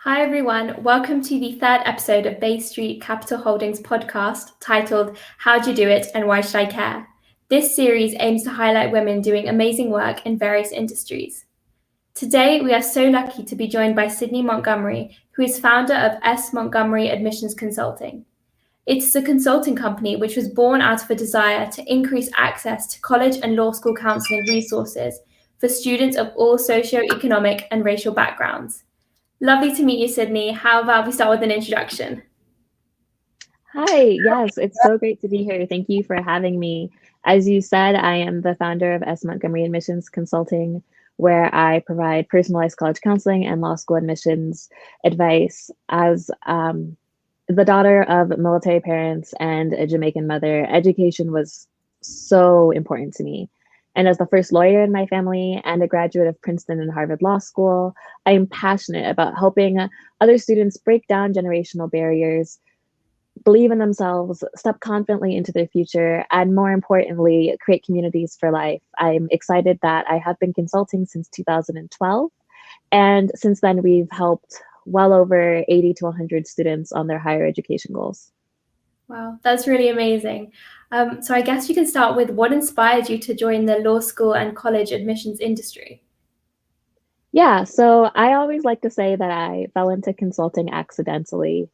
Hi everyone, welcome to the third episode of Bay Street Capital Holdings podcast titled How'd You Do It and Why Should I Care? This series aims to highlight women doing amazing work in various industries. Today, we are so lucky to be joined by Sydney Montgomery, who is founder of S. Montgomery Admissions Consulting. It is a consulting company which was born out of a desire to increase access to college and law school counselling resources for students of all socioeconomic and racial backgrounds. Lovely to meet you, Sydney. How about we start with an introduction? Hi, yes, it's so great to be here. Thank you for having me. As you said, I am the founder of S. Montgomery Admissions Consulting, where I provide personalized college counseling and law school admissions advice. As the daughter of military parents and a Jamaican mother, education was so important to me. And as the first lawyer in my family and a graduate of Princeton and Harvard Law School, I am passionate about helping other students break down generational barriers, believe in themselves, step confidently into their future, and more importantly, create communities for life. I'm excited that I have been consulting since 2012. And since then, we've helped well over 80 to 100 students on their higher education goals. Wow, that's really amazing. So I guess you can start with what inspired you to join the law school and college admissions industry? Yeah, so I always like to say that I fell into consulting accidentally.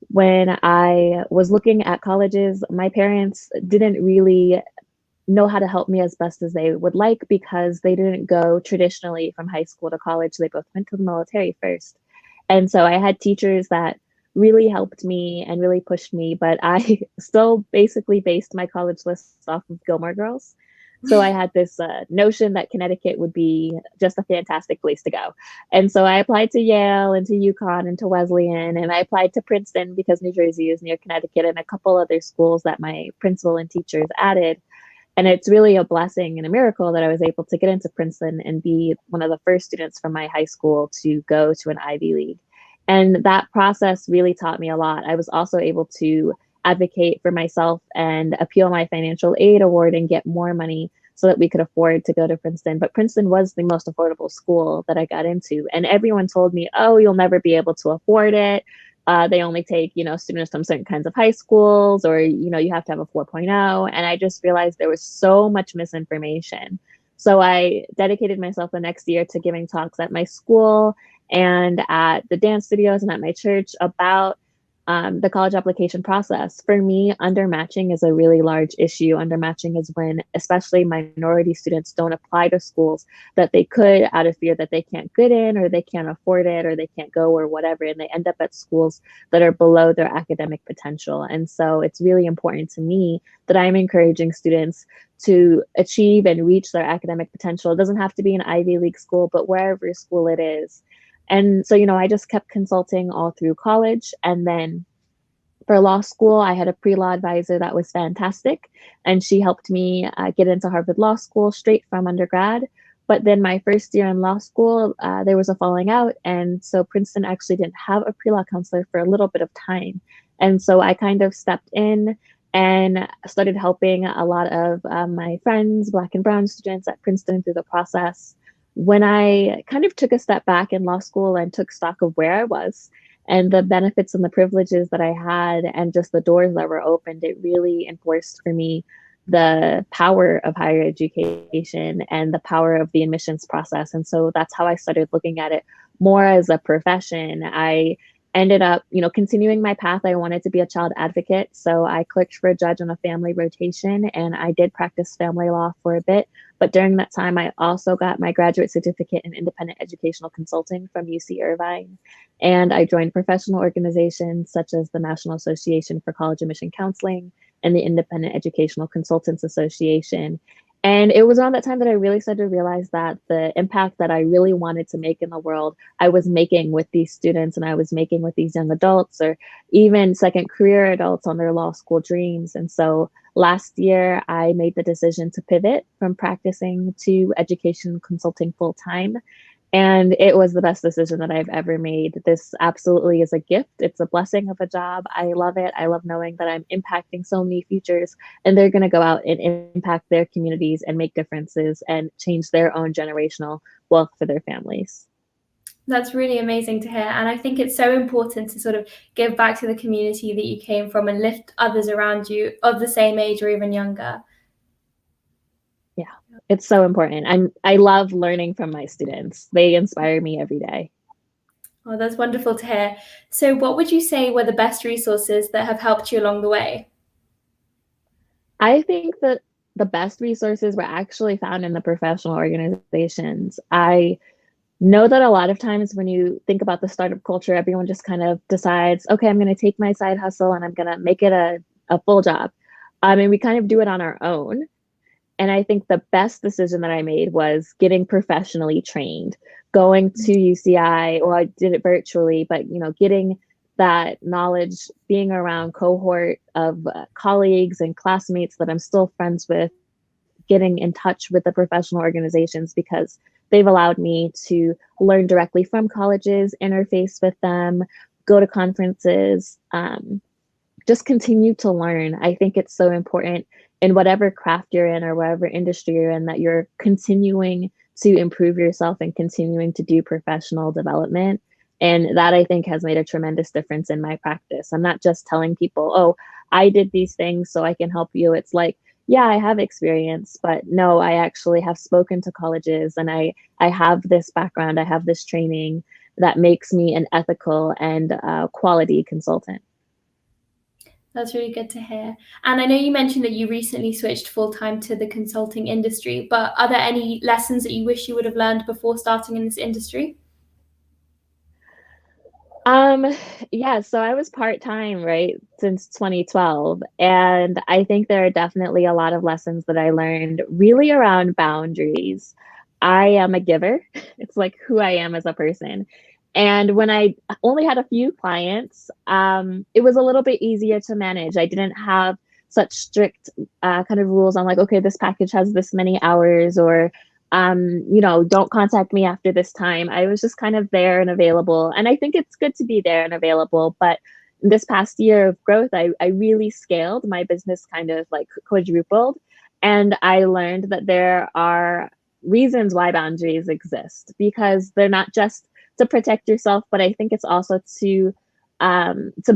When I was looking at colleges, my parents didn't really know how to help me as best as they would like because they didn't go traditionally from high school to college. They both went to the military first. And so I had teachers that really helped me and really pushed me, but I still basically based my college lists off of Gilmore Girls. So I had this notion that Connecticut would be just a fantastic place to go. And so I applied to Yale and to UConn and to Wesleyan, and I applied to Princeton because New Jersey is near Connecticut, and a couple other schools that my principal and teachers added. And it's really a blessing and a miracle that I was able to get into Princeton and be one of the first students from my high school to go to an Ivy League. And that process really taught me a lot. I was also able to advocate for myself and appeal my financial aid award and get more money so that we could afford to go to Princeton. But Princeton was the most affordable school that I got into. And everyone told me, oh, you'll never be able to afford it. They only take, students from certain kinds of high schools, or, you have to have a 4.0. And I just realized there was so much misinformation. So I dedicated myself the next year to giving talks at my school and at the dance studios and at my church about the college application process. For me, undermatching is a really large issue. Undermatching is when especially minority students don't apply to schools that they could out of fear that they can't get in, or they can't afford it, or they can't go, or whatever, and they end up at schools that are below their academic potential. And so it's really important to me that I'm encouraging students to achieve and reach their academic potential. It doesn't have to be an Ivy League school, but wherever school it is. And so, I just kept consulting all through college. And then for law school, I had a pre-law advisor that was fantastic. And she helped me get into Harvard Law School straight from undergrad. But then my first year in law school, there was a falling out. And so Princeton actually didn't have a pre-law counselor for a little bit of time. And so I kind of stepped in and started helping a lot of my friends, Black and Brown students at Princeton through the process. When I kind of took a step back in law school and took stock of where I was and the benefits and the privileges that I had and just the doors that were opened, it really enforced for me the power of higher education and the power of the admissions process. And so that's how I started looking at it more as a profession. I ended up, continuing my path. I wanted to be a child advocate. So I clicked for a judge on a family rotation, and I did practice family law for a bit. But during that time, I also got my graduate certificate in independent educational consulting from UC Irvine. And I joined professional organizations such as the National Association for College Admission Counseling and the Independent Educational Consultants Association. And it was around that time that I really started to realize that the impact that I really wanted to make in the world, I was making with these students, and I was making with these young adults, or even second career adults on their law school dreams. And so last year, I made the decision to pivot from practicing to education consulting full time. And it was the best decision that I've ever made. This absolutely is a gift. It's a blessing of a job. I love it. I love knowing that I'm impacting so many futures, and they're going to go out and impact their communities and make differences and change their own generational wealth for their families. That's really amazing to hear. And I think it's so important to sort of give back to the community that you came from and lift others around you of the same age or even younger. Yeah, it's so important. I love learning from my students. They inspire me every day. Oh, that's wonderful to hear. So, what would you say were the best resources that have helped you along the way? I think that the best resources were actually found in the professional organizations. I know that a lot of times when you think about the startup culture, everyone just kind of decides, okay, I'm going to take my side hustle and I'm going to make it a full job. And we kind of do it on our own. And I think the best decision that I made was getting professionally trained, going to UCI, or I did it virtually, but getting that knowledge, being around cohort of colleagues and classmates that I'm still friends with, getting in touch with the professional organizations because they've allowed me to learn directly from colleges, interface with them, go to conferences, just continue to learn. I think it's so important in whatever craft you're in or whatever industry you're in that you're continuing to improve yourself and continuing to do professional development. And that I think has made a tremendous difference in my practice. I'm not just telling people, oh, I did these things so I can help you. It's like, yeah, I have experience, but no, I actually have spoken to colleges and I have this background, I have this training that makes me an ethical and quality consultant. That's really good to hear. And I know you mentioned that you recently switched full time to the consulting industry, but are there any lessons that you wish you would have learned before starting in this industry? Um, yeah, so I was part-time, right, since 2012. And I think there are definitely a lot of lessons that I learned really around boundaries. I am a giver. It's like who I am as a person. And when I only had a few clients, it was a little bit easier to manage. I didn't have such strict kind of rules on like, okay, this package has this many hours or don't contact me after this time. I was just kind of there and available. And I think it's good to be there and available. But this past year of growth, I really scaled. My business kind of like quadrupled. And I learned that there are reasons why boundaries exist because they're not just to protect yourself, but I think it's also to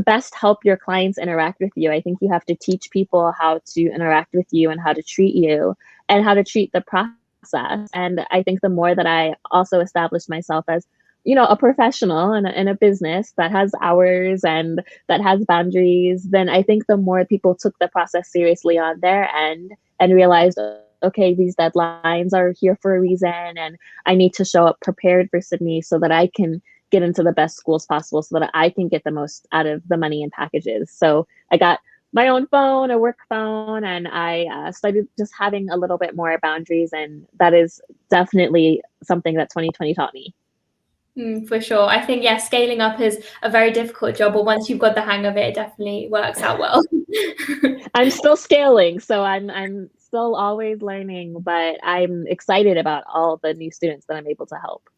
best help your clients interact with you. I think you have to teach people how to interact with you and how to treat you and how to treat the process. And I think the more that I also established myself as, a professional in a business that has hours and that has boundaries, then I think the more people took the process seriously on their end and realized, okay, these deadlines are here for a reason and I need to show up prepared for Sydney so that I can get into the best schools possible so that I can get the most out of the money and packages. So I got my own phone, a work phone, and I started just having a little bit more boundaries. And that is definitely something that 2020 taught me. For sure. I think, yeah, scaling up is a very difficult job, but once you've got the hang of it, it definitely works out well. I'm still scaling, so I'm still always learning, but I'm excited about all the new students that I'm able to help.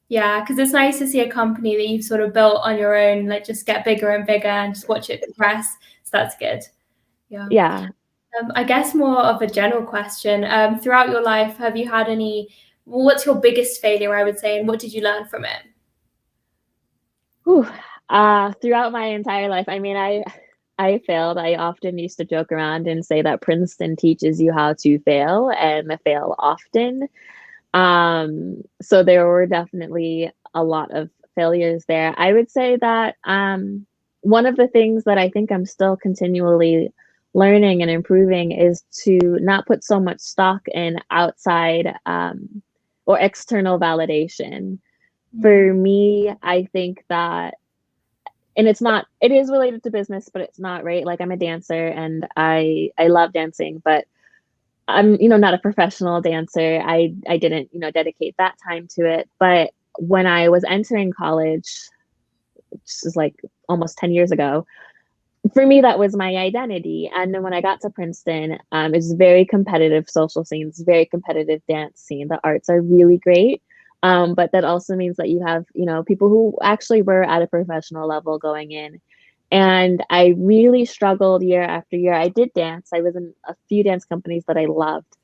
Yeah, because it's nice to see a company that you've sort of built on your own, like just get bigger and bigger and just watch it progress. So that's good. Yeah. Yeah. I guess more of a general question. Throughout your life, have you had what's your biggest failure, I would say, and what did you learn from it? Whew. Throughout my entire life, I mean, I failed. I often used to joke around and say that Princeton teaches you how to fail and fail often. So there were definitely a lot of failures there. I would say that one of the things that I think I'm still continually learning and improving is to not put so much stock in outside or external validation. For me, I think that, and it is related to business, but it's not, right? Like I'm a dancer and I love dancing, but I'm, not a professional dancer. I didn't, dedicate that time to it. But when I was entering college, which is like almost 10 years ago, for me, that was my identity. And then when I got to Princeton, it's very competitive social scene, it's very competitive dance scene. The arts are really great. But that also means that you have, people who actually were at a professional level going in. And I really struggled year after year. I did dance. I was in a few dance companies that I loved,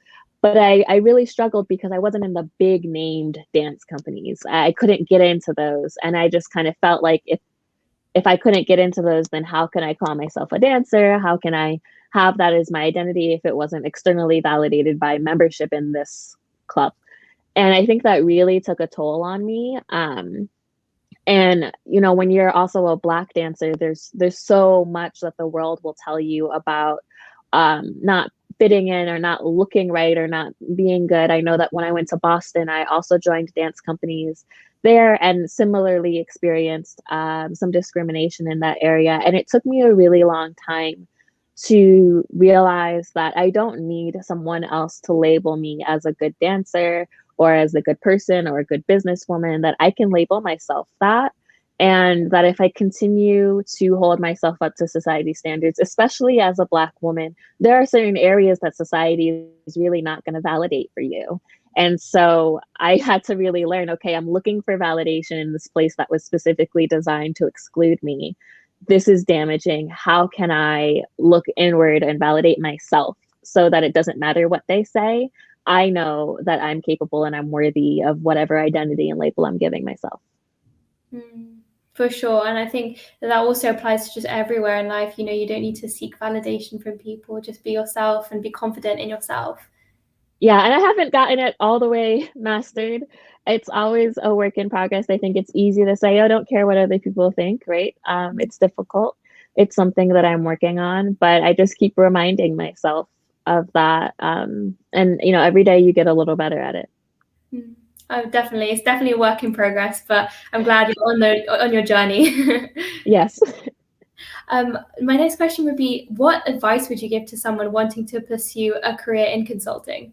But I really struggled because I wasn't in the big named dance companies. I couldn't get into those. And I just kind of felt like if I couldn't get into those, then how can I call myself a dancer? How can I have that as my identity if it wasn't externally validated by membership in this club? And I think that really took a toll on me. And when you're also a Black dancer, there's so much that the world will tell you about not fitting in or not looking right or not being good. I know that when I went to Boston, I also joined dance companies there and similarly experienced some discrimination in that area. And it took me a really long time to realize that I don't need someone else to label me as a good dancer or as a good person or a good businesswoman, that I can label myself that. And that if I continue to hold myself up to society standards, especially as a Black woman, there are certain areas that society is really not going to validate for you. And so I had to really learn, okay, I'm looking for validation in this place that was specifically designed to exclude me. This is damaging. How can I look inward and validate myself so that it doesn't matter what they say? I know that I'm capable and I'm worthy of whatever identity and label I'm giving myself. For sure. And I think that also applies to just everywhere in life. You don't need to seek validation from people. Just be yourself and be confident in yourself. Yeah, and I haven't gotten it all the way mastered. It's always a work in progress. I think it's easy to say, oh, don't care what other people think, right? It's difficult. It's something that I'm working on, but I just keep reminding myself of that. And every day you get a little better at it. Oh, definitely. It's definitely a work in progress, but I'm glad you're on your journey. Yes. My next question would be, what advice would you give to someone wanting to pursue a career in consulting?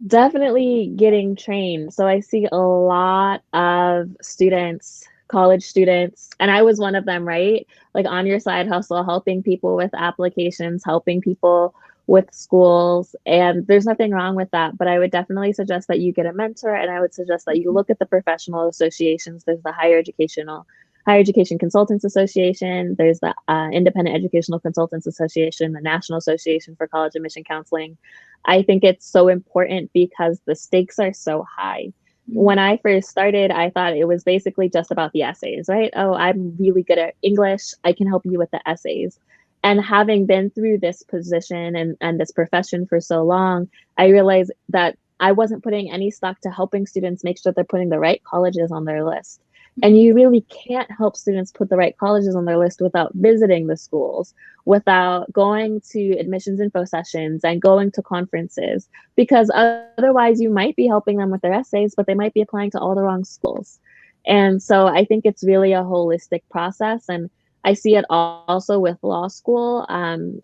Definitely getting trained. So I see a lot of students, college students, and I was one of them, right? Like on your side hustle, helping people with applications, helping people with schools. And there's nothing wrong with that. But I would definitely suggest that you get a mentor, and I would suggest that you look at the professional associations. There's the Higher Education Consultants Association. There's the Independent Educational Consultants Association, the National Association for College Admission Counseling. I think it's so important because the stakes are so high. When I first started, I thought it was basically just about the essays, right? Oh, I'm really good at English. I can help you with the essays. And having been through this position and this profession for so long, I realized that I wasn't putting any stock to helping students make sure they're putting the right colleges on their list. And you really can't help students put the right colleges on their list without visiting the schools, without going to admissions info sessions and going to conferences, because otherwise you might be helping them with their essays, but they might be applying to all the wrong schools. And so I think it's really a holistic process. And I see it also with law school,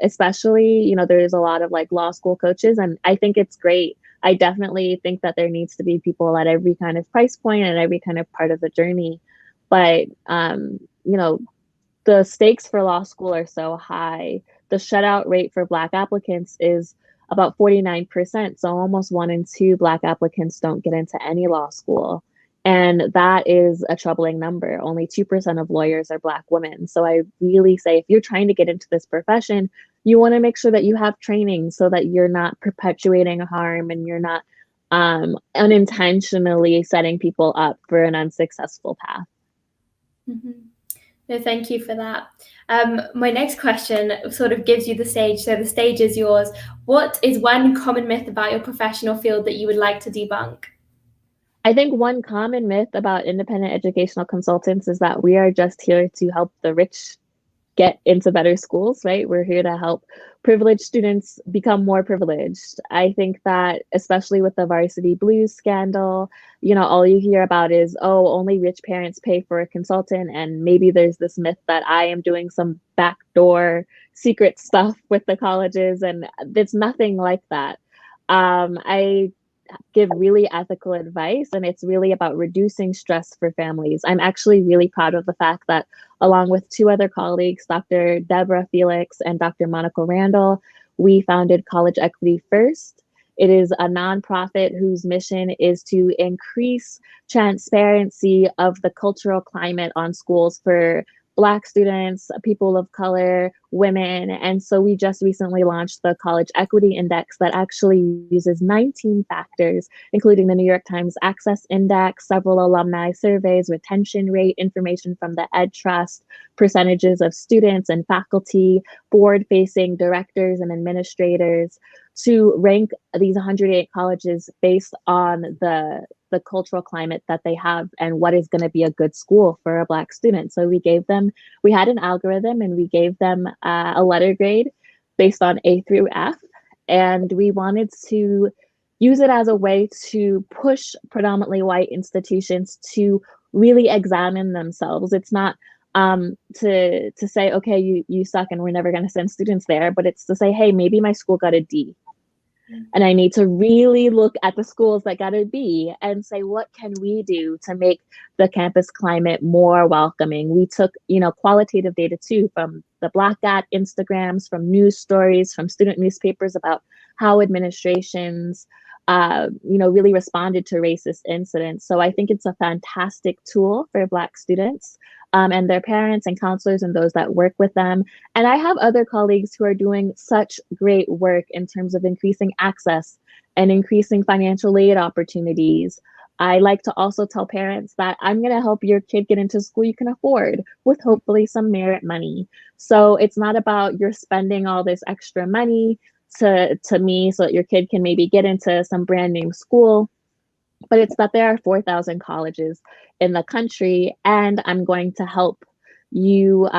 especially, there's a lot of like law school coaches, and I think it's great. I definitely think that there needs to be people at every kind of price point and every kind of part of the journey. But, the stakes for law school are so high. The shutout rate for Black applicants is about 49%. So almost 1 in 2 Black applicants don't get into any law school. And that is a troubling number. Only 2% of lawyers are Black women. So I really say if you're trying to get into this profession, you want to make sure that you have training so that you're not perpetuating harm and you're not unintentionally setting people up for an unsuccessful path. No, thank you for that. My next question sort of gives you the stage. So the stage is yours. What is one common myth about your professional field that you would like to debunk? I think one common myth about independent educational consultants is that we are just here to help the rich get into better schools, right? We're here to help privileged students become more privileged. I think that especially with the Varsity Blues scandal, all you hear about is, oh, only rich parents pay for a consultant. And maybe there's this myth that I am doing some backdoor secret stuff with the colleges, and it's nothing like that. I give really ethical advice, and it's really about reducing stress for families. I'm actually really proud of the fact that along with 2 other colleagues, Dr. Deborah Felix and Dr. Monica Randall, we founded College Equity First. It is a nonprofit whose mission is to increase transparency of the cultural climate on schools for Black students, people of color, women. And so we just recently launched the College Equity Index that actually uses 19 factors, including the New York Times Access Index, several alumni surveys, retention rate, information from the Ed Trust, percentages of students and faculty, board-facing directors and administrators, to rank these 108 colleges based on the cultural climate that they have and what is going to be a good school for a Black student. So we had an algorithm and we gave them a letter grade based on A through F. And we wanted to use it as a way to push predominantly white institutions to really examine themselves. It's not to say, okay, you suck and we're never going to send students there, but it's to say, hey, maybe my school got a D. And I need to really look at the schools that got a B and say, what can we do to make the campus climate more welcoming? We took, qualitative data too from the Black Dot Instagrams, from news stories, from student newspapers about how administrations, really responded to racist incidents. So I think it's a fantastic tool for Black students and their parents and counselors and those that work with them. And I have other colleagues who are doing such great work in terms of increasing access and increasing financial aid opportunities. I like to also tell parents that I'm going to help your kid get into school you can afford with hopefully some merit money. So it's not about you're spending all this extra money to me so that your kid can maybe get into some brand name school, but it's that there are 4,000 colleges in the country, and I'm going to help you,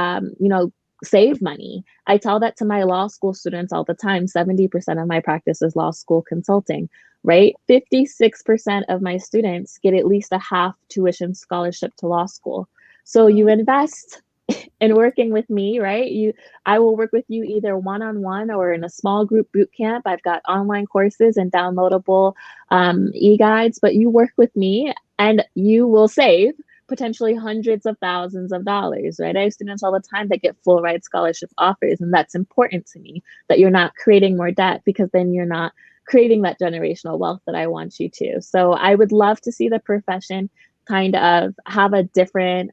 save money. I tell that to my law school students all the time. 70% of my practice is law school consulting, right? 56% of my students get at least a half tuition scholarship to law school. So you invest in working with me, right? I will work with you either one-on-one or in a small group boot camp. I've got online courses and downloadable e-guides, but you work with me and you will save potentially hundreds of thousands of dollars, right? I have students all the time that get full ride scholarship offers, and that's important to me, that you're not creating more debt, because then you're not creating that generational wealth that I want you to. So I would love to see the profession kind of have a different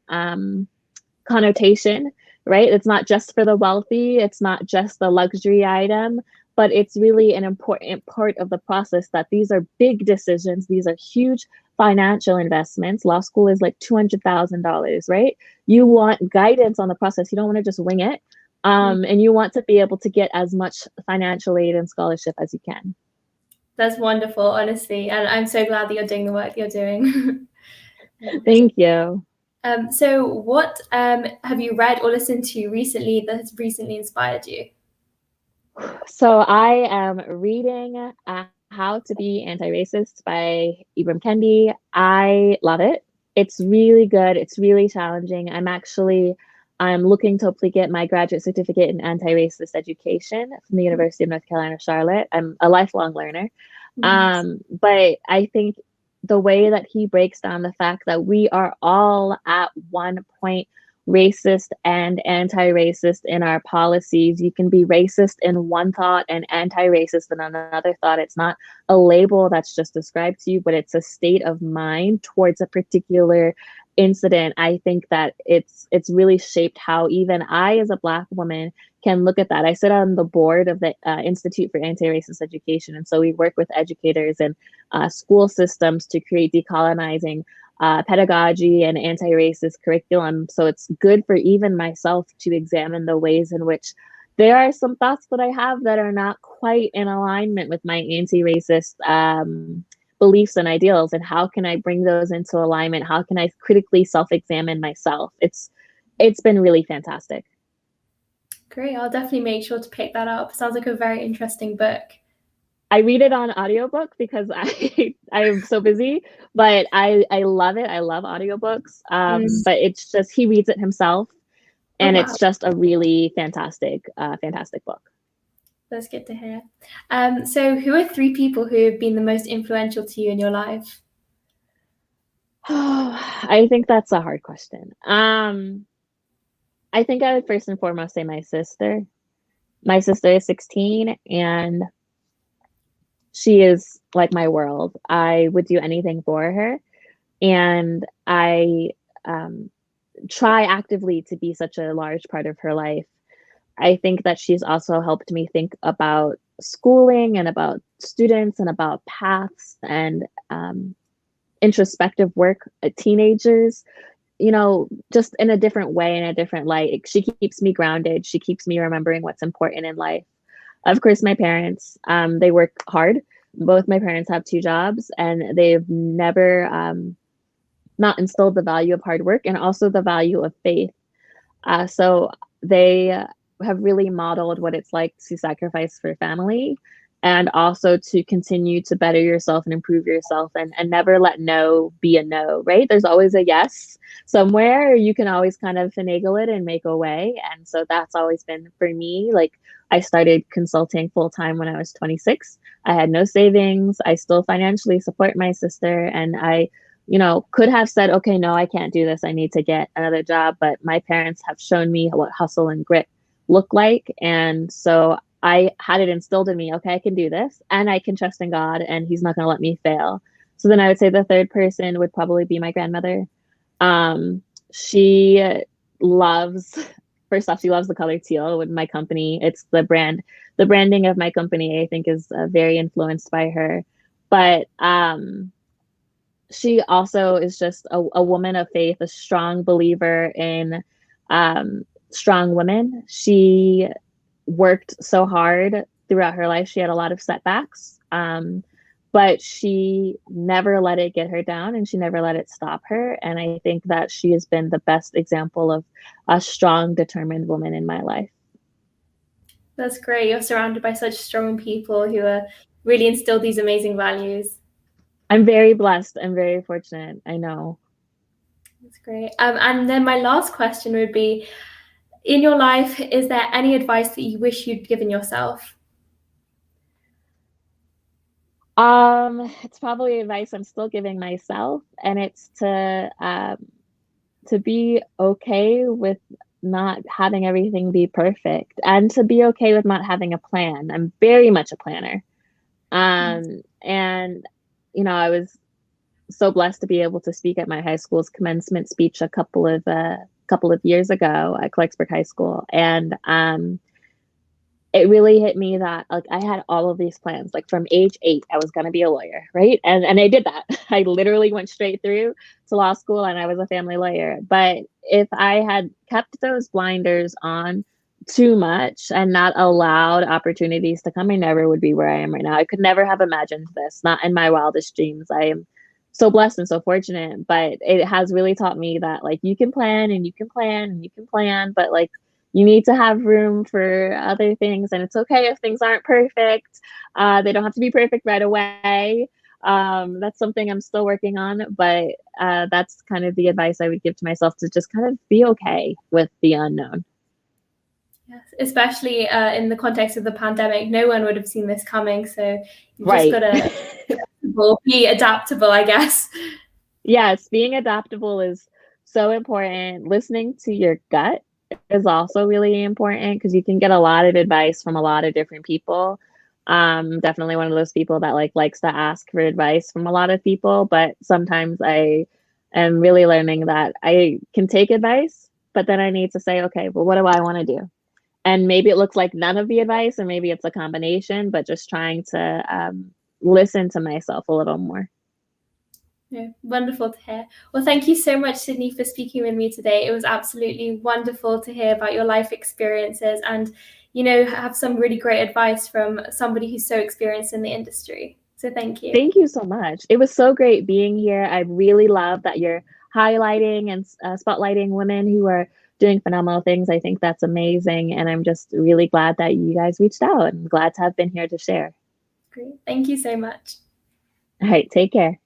connotation, right? It's not just for the wealthy, it's not just the luxury item, but it's really an important part of the process, that these are big decisions. These are huge financial investments. Law school is like $200,000, right? You want guidance on the process. You don't want to just wing it. And you want to be able to get as much financial aid and scholarship as you can. That's wonderful, honestly. And I'm so glad that you're doing the work you're doing. Thank you. So what have you read or listened to recently that has recently inspired you? So I am reading How to Be Anti-Racist by Ibram Kendi. I love it. It's really good. It's really challenging. I'm looking to hopefully get my graduate certificate in anti-racist education from the University of North Carolina, Charlotte. I'm a lifelong learner. But I think the way that he breaks down the fact that we are all at one point racist and anti-racist in our policies. You can be racist in one thought and anti-racist in another thought. It's not a label that's just described to you, but it's a state of mind towards a particular incident. I think that it's really shaped how even I, as a Black woman, can look at that. I sit on the board of the Institute for Anti-Racist Education, and so we work with educators and school systems to create decolonizing pedagogy and anti-racist curriculum. So it's good for even myself to examine the ways in which there are some thoughts that I have that are not quite in alignment with my anti-racist beliefs and ideals, and how can I bring those into alignment? How can I critically self-examine myself? It's been really fantastic. Great. I'll definitely make sure to pick that up. Sounds like a very interesting book. I read it on audiobook because I'm so busy, but I love it. I love audiobooks. But it's just, he reads it himself, and it's just a really fantastic book. That's good to hear. So who are 3 people who have been the most influential to you in your life? I think that's a hard question. I think I would first and foremost say my sister. My sister is 16, and she is like my world. I would do anything for her. And I try actively to be such a large part of her life. I think that she's also helped me think about schooling and about students and about paths and introspective work at teenagers, just in a different way, in a different light. She keeps me grounded. She keeps me remembering what's important in life. Of course, my parents, they work hard. Both my parents have 2 jobs, and they've never not instilled the value of hard work and also the value of faith. So they have really modeled what it's like to sacrifice for family and also to continue to better yourself and improve yourself and never let no be a no, right? There's always a yes somewhere. You can always kind of finagle it and make a way. And so that's always been for me. Like, I started consulting full time when I was 26. I had no savings. I still financially support my sister. And I could have said, okay, no, I can't do this. I need to get another job. But my parents have shown me what hustle and grit look like. And so I had it instilled in me, okay, I can do this and I can trust in God and he's not going to let me fail. So then I would say the third person would probably be my grandmother. She loves, first off, she loves the color teal with my company. It's the branding of my company, I think, is very influenced by her. But she also is just a woman of faith, a strong believer in strong women. She worked so hard throughout her life. She had a lot of setbacks, but she never let it get her down and she never let it stop her. And I think that she has been the best example of a strong, determined woman in my life. That's great. You're surrounded by such strong people who are really instilled these amazing values. I'm very blessed. I'm very fortunate. I know. That's great. And then my last question would be, in your life, is there any advice that you wish you'd given yourself? It's probably advice I'm still giving myself, and it's to be okay with not having everything be perfect and to be okay with not having a plan. I'm very much a planner. And I was so blessed to be able to speak at my high school's commencement speech a couple of years ago at Clarksburg High School. And it really hit me that, like, I had all of these plans. Like, from age 8, I was going to be a lawyer, right? And I did that. I literally went straight through to law school and I was a family lawyer. But if I had kept those blinders on too much and not allowed opportunities to come, I never would be where I am right now. I could never have imagined this, not in my wildest dreams. I am so blessed and so fortunate, but it has really taught me that, like, you can plan and you can plan and you can plan, but, like, you need to have room for other things, and it's okay if things aren't perfect. They don't have to be perfect right away. That's something I'm still working on, but that's kind of the advice I would give to myself, to just kind of be okay with the unknown. Yes, especially in the context of the pandemic, no one would have seen this coming. So you've just got to be adaptable, I guess. Yes, being adaptable is so important. Listening to your gut is also really important because you can get a lot of advice from a lot of different people. Definitely one of those people that likes to ask for advice from a lot of people, but sometimes I am really learning that I can take advice, but then I need to say, okay, well, what do I want to do? And maybe it looks like none of the advice, or maybe it's a combination, but just trying to listen to myself a little more. Yeah, wonderful to hear. Well, thank you so much, Sydney, for speaking with me today. It was absolutely wonderful to hear about your life experiences and, have some really great advice from somebody who's so experienced in the industry. So thank you. Thank you so much. It was so great being here. I really love that you're highlighting and spotlighting women who are doing phenomenal things. I think that's amazing. And I'm just really glad that you guys reached out. I'm glad to have been here to share. Great. Thank you so much. All right. Take care.